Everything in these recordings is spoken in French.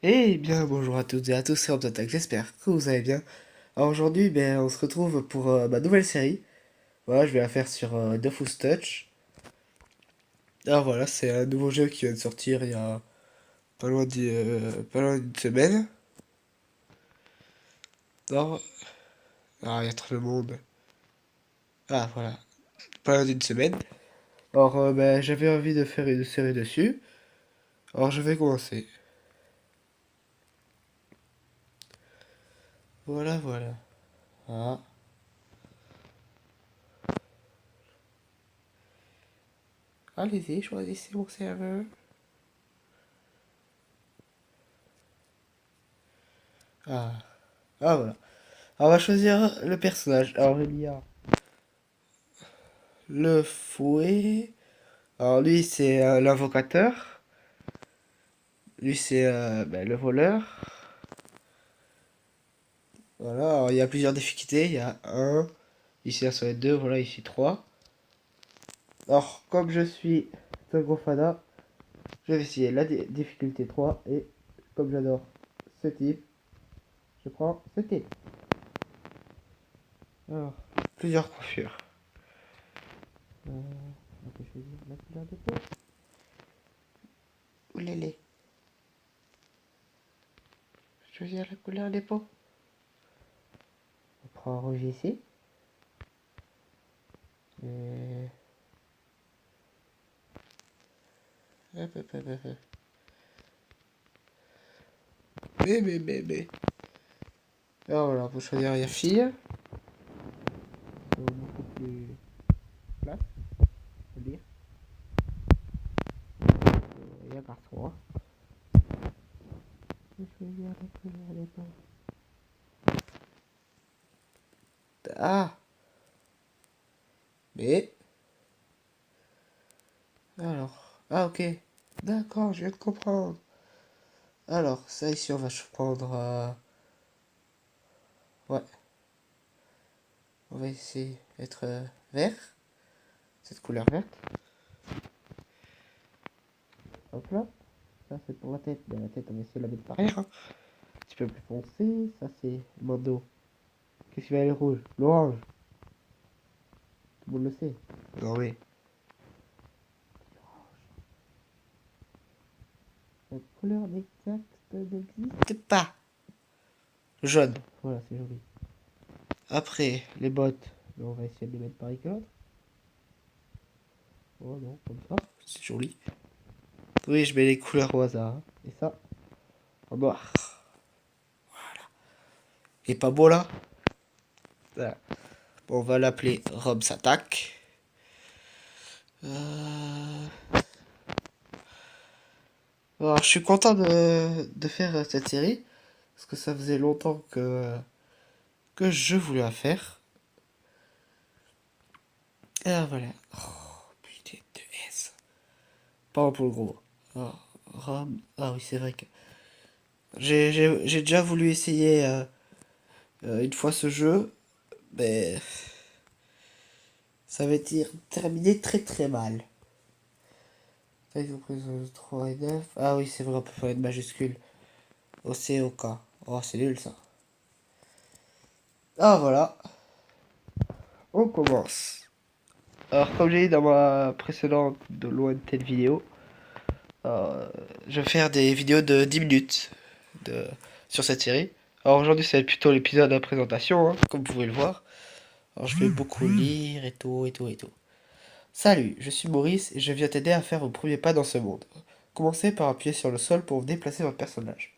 Eh bien, bonjour à toutes et à tous, c'est Rob d'Attaque, j'espère que vous allez bien. Alors aujourd'hui, on se retrouve pour ma nouvelle série. Voilà, je vais la faire sur Dofus Touch. Alors voilà, c'est un nouveau jeu qui vient de sortir il y a pas loin d'une semaine. Non, il y a trop de monde. Ah voilà, pas loin d'une semaine. Alors j'avais envie de faire une série dessus. Alors je vais commencer. Voilà, voilà. Ah, allez-y, choisissez mon serveur. Ah, voilà. Alors, on va choisir le personnage. Alors il y a le fouet. Alors lui c'est l'invocateur, lui c'est le voleur. Voilà, alors il y a plusieurs difficultés, il y a un, ici il y a 2, voilà ici 3. Alors comme je suis un gros fada, je vais essayer la difficulté 3 et comme j'adore ce type, je prends ce type. Alors, plusieurs coiffures. On peut choisir la couleur de peau. Oulélé. Choisir la couleur des peaux. On prend rouge ici. Et... Hop, hop, hop, hop. Mais. Alors voilà, pour choisir la fille. C'est beaucoup plus classe, faut dire. Il y a garçon. Je vais choisir la couleur des peaux. Ah, mais. Alors. Ah, ok. D'accord, je viens de comprendre. Alors, ça ici, on va prendre. Ouais, on va essayer d'être vert. Cette couleur verte. Hop là. Ça, c'est pour la tête. Mais la tête, on va essayer de la mettre par ailleurs. Un petit peu plus foncé. Ça, c'est le bandeau. Qu'est-ce qui va aller rouge? L'orange. Tout le monde le sait. Non, mais. La couleur exacte n'existe pas. Jaune. Voilà, c'est joli. Après, les bottes. On va essayer de les mettre pareil que l'autre. Oh non, comme ça. C'est joli. Oui, je mets les couleurs au hasard. Hein. Et ça, en noir. Et pas beau là? Voilà. Bon, on va l'appeler Rob's Attack. Euh... Alors, je suis content de faire cette série. Parce que ça faisait longtemps que je voulais la faire. Ah, voilà. Oh, putain de S. Pas pour le gros. Oh, Rob. Ah oui, c'est vrai que j'ai déjà voulu essayer une fois ce jeu. Mais ça va être terminé très très mal. Ça, ils ont pris 3 et 9. Ah oui, c'est vrai, on peut faire une majuscule. O C O K. Oh, c'est nul ça. Ah voilà, on commence. Alors, comme j'ai dit dans ma précédente de lointaine vidéo, euh, je vais faire des vidéos de 10 minutes de, sur cette série. Alors aujourd'hui, ça va être plutôt l'épisode de présentation, hein, comme vous pouvez le voir. Alors je vais beaucoup lire et tout, et tout, et tout. Salut, je suis Maurice et je viens t'aider à faire vos premiers pas dans ce monde. Commencez par appuyer sur le sol pour déplacer votre personnage.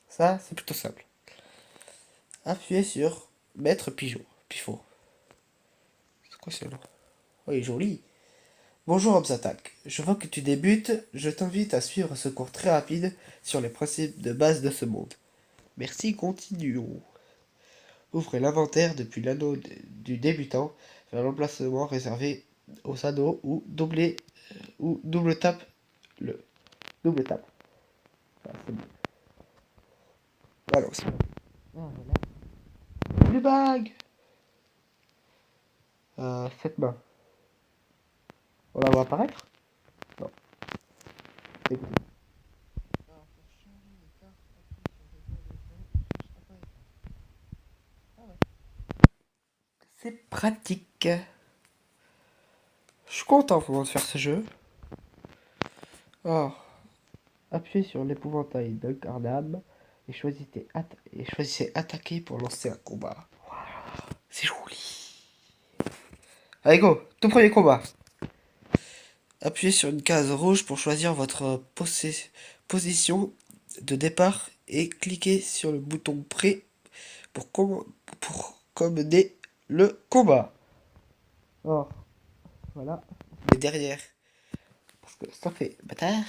Ça, c'est plutôt simple. Appuyez sur Maître Pigeon. Pifo. C'est quoi ce nom? Oh, il est joli. Bonjour Hobbs Attack. Je vois que tu débutes. Je t'invite à suivre ce cours très rapide sur les principes de base de ce monde. Merci, continuons. Ouvrez l'inventaire depuis l'anneau du débutant vers l'emplacement réservé aux anneaux ou double tape le double tape. Ah, c'est bon. Alors, c'est bon. Ah, voilà. Une bague. Cette main. On la voit apparaître? Non. Écoutez. C'est pratique. Je suis content vraiment de faire ce jeu. Alors, appuyez sur l'épouvantail d'un carnam et choisissez attaquer pour lancer un combat. C'est joli. Allez go, tout premier combat. Appuyez sur une case rouge pour choisir votre position de départ et cliquez sur le bouton prêt pour commander le combat. Oh, voilà. Mais derrière, parce que ça fait bâtard.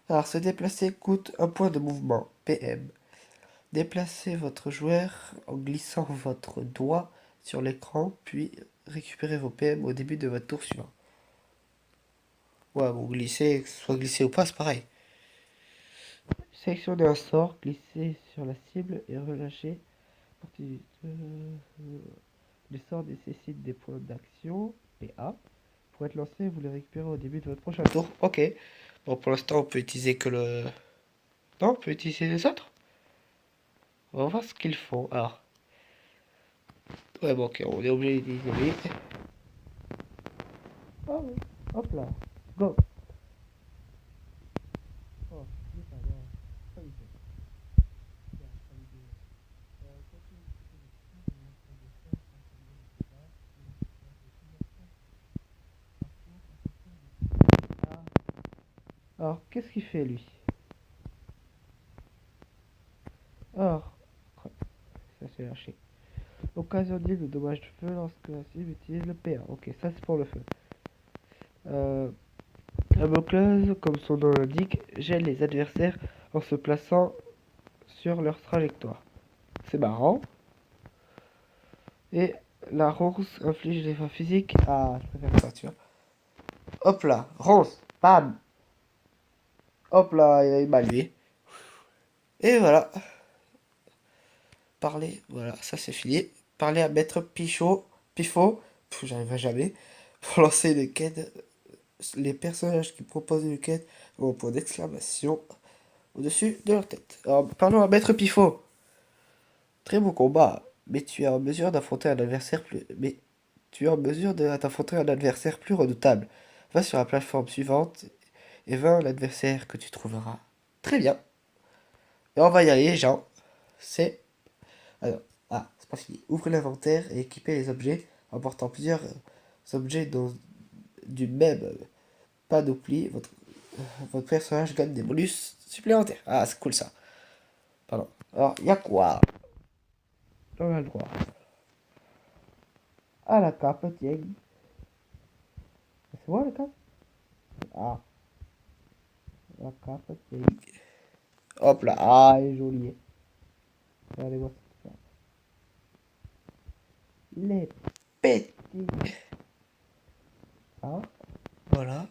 Alors, se déplacer coûte un point de mouvement, PM. Déplacez votre joueur en glissant votre doigt sur l'écran, puis récupérez vos PM au début de votre tour suivant. Ouais, bon, glisser, que ce soit glissé ou pas, c'est pareil. Sélectionnez un sort, glissez sur la cible et relâchez. Les sorts nécessitent des points d'action, PA. Pour être lancé, vous les récupérez au début de votre prochain tour. Ok. Bon, pour l'instant, on peut utiliser que le... Non, on peut utiliser les autres. On va voir ce qu'ils font. Alors. Ouais, bon, ok, on est obligé d'utiliser lui. Ah oui. Hop là. Go. Oh, alors, qu'est-ce qu'il fait lui? Alors, ça s'est lâché. Occasionner le dommage de feu lorsque la cible utilise le PA. Ok, ça c'est pour le feu. Damoclès, comme son nom l'indique, gèle les adversaires en se plaçant sur leur trajectoire. C'est marrant. Et la ronce inflige des effets physiques. Ah, je préfère ça, tu vois. Hop là, ronce, bam. Hop là, il m'a lui. Et voilà. Parler, voilà, ça c'est fini. Parler à Maître Pifot, j'arriverai jamais, pour lancer une quête. Les personnages qui proposent une quête ont un point d'exclamation au-dessus de leur tête. Alors, parlons à Maître Pifot. Très beau combat, mais tu es en mesure d'affronter un adversaire plus... Mais tu es en mesure d'affronter un adversaire plus redoutable. Va sur la plateforme suivante et vainc l'adversaire que tu trouveras. Très bien. Et on va y aller, Jean. C'est... Alors, c'est pas fini. Ouvrez l'inventaire et équipez les objets en portant plusieurs objets du même panoplie. Votre personnage gagne des bonus supplémentaires. Ah, c'est cool ça. Pardon. Alors, il y a quoi? On a le droit à la cape, tiens. C'est moi la cape? Ah, la cape, tiens. Hop là, ah, elle est jolie. Regardez voir ça. Les petits. Ah, voilà.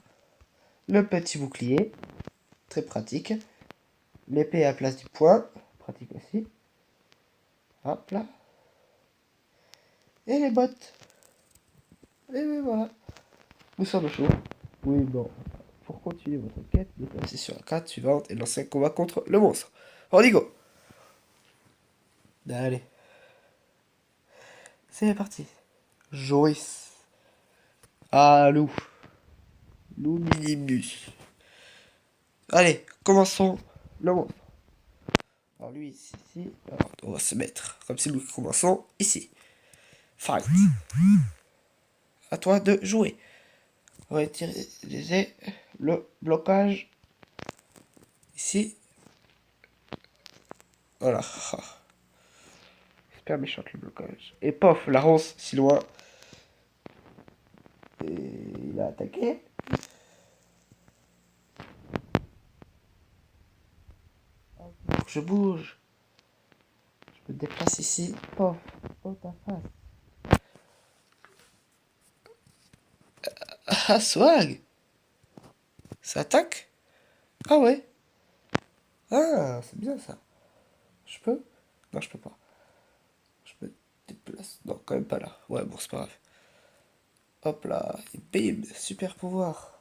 Le petit bouclier, très pratique. L'épée à la place du poing, pratique aussi. Hop là. Et les bottes. Et ben voilà. Nous sommes chauds. Oui, bon. Pour continuer votre quête, déplacez sur la carte suivante et lancez un combat contre le monstre. On y go. Allez. C'est parti. Joyce. Ah, loup. Loup minimus. Allez, commençons le monstre. Alors lui, ici. Alors, on va se mettre, comme c'est nous qui commençons, ici. Fight. À toi de jouer. On va utiliser le blocage. Ici. Voilà. Super méchante le blocage. Et pof, la ronce, si loin. Et il a attaqué. Je bouge. Je me déplace ici. Pof. Oh ta face. Ah, swag. Ça attaque. Ah ouais. Ah, c'est bien ça. Je peux? Non, je peux pas. Je me déplace. Non, quand même pas là. Ouais, bon, c'est pas grave. Hop là. Et bim. Super pouvoir.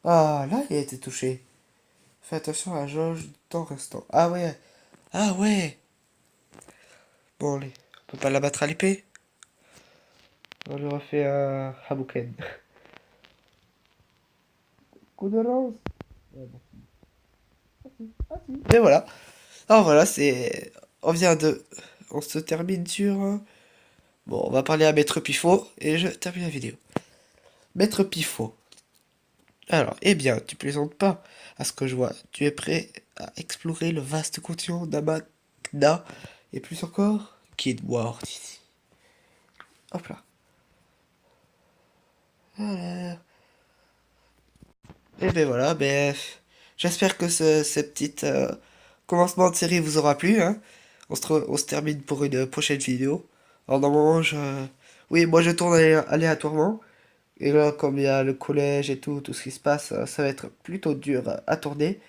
Ah, là, il a été touché. Fais attention à la jauge du temps restant. Ah ouais. Ah ouais. Bon, allez. On peut pas l'abattre à l'épée. On lui refait un Hadouken. Coup de lance. Ouais, bon. Et voilà. Alors voilà, c'est... On vient de... On se termine sur... Bon, on va parler à Maître Pifot et je termine la vidéo. Maître Pifot. Alors, eh bien, tu plaisantes pas à ce que je vois. Tu es prêt à explorer le vaste continent d'Amakna et plus encore Kid Ward ici. Hop là. Voilà. Et ben voilà, ben... J'espère que ce petit commencement de série vous aura plu, hein. On se termine pour une prochaine vidéo. Alors normalement, je... Oui, moi je tourne aléatoirement. Et là, comme il y a le collège et tout ce qui se passe, ça va être plutôt dur à tourner.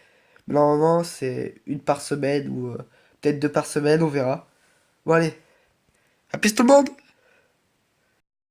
Mais normalement, c'est une par semaine ou peut-être deux par semaine, on verra. Bon allez, à plus tout le monde!